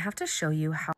have to show you how.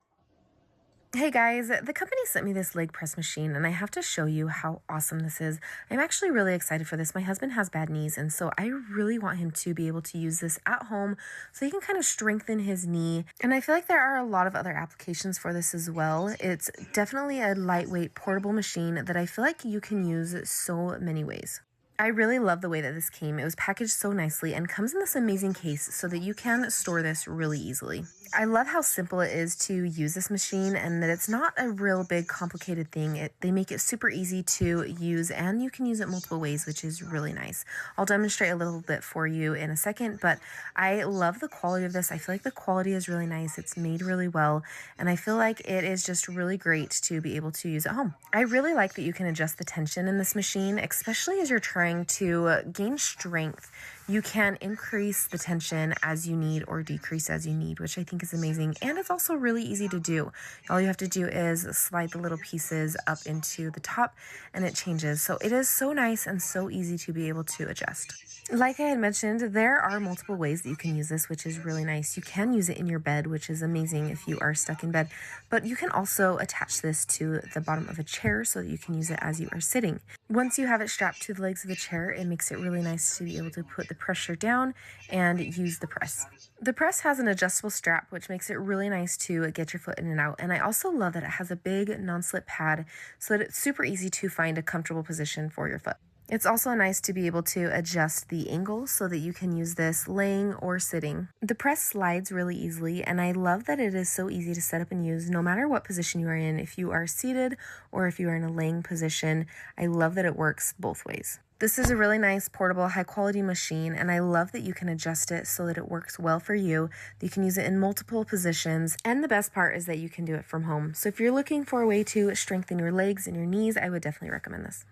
Hey guys, the company sent me this leg press machine and I have to show you how awesome this is. I'm actually really excited for this. My husband has bad knees and so I really want him to be able to use this at home so he can kind of strengthen his knee. And I feel like there are a lot of other applications for this as well. It's definitely a lightweight portable machine that I feel like you can use so many ways. I really love the way that this came. It was packaged so nicely and comes in this amazing case so that you can store this really easily. I love how simple it is to use this machine and that it's not a real big complicated thing. They make it super easy to use and you can use it multiple ways, which is really nice. I'll demonstrate a little bit for you in a second, but I love the quality of this. I feel like the quality is really nice. It's made really well and I feel like it is just really great to be able to use at home. I really like that you can adjust the tension in this machine, especially as you're trying to gain strength. You can increase the tension as you need or decrease as you need, which I think is amazing. And it's also really easy to do. All you have to do is slide the little pieces up into the top and it changes. So it is so nice and so easy to be able to adjust. Like I had mentioned, there are multiple ways that you can use this, which is really nice. You can use it in your bed, which is amazing if you are stuck in bed, but you can also attach this to the bottom of a chair so that you can use it as you are sitting. Once you have it strapped to the legs of the chair, it makes it really nice to be able to put the pressure down and use the press. The press has an adjustable strap, which makes it really nice to get your foot in and out. And I also love that it has a big non-slip pad so that it's super easy to find a comfortable position for your foot. It's also nice to be able to adjust the angle so that you can use this laying or sitting. The press slides really easily, and I love that it is so easy to set up and use no matter what position you are in. If you are seated or if you are in a laying position, I love that it works both ways. This is a really nice, portable, high-quality machine, and I love that you can adjust it so that it works well for you. You can use it in multiple positions, and the best part is that you can do it from home. So if you're looking for a way to strengthen your legs and your knees, I would definitely recommend this.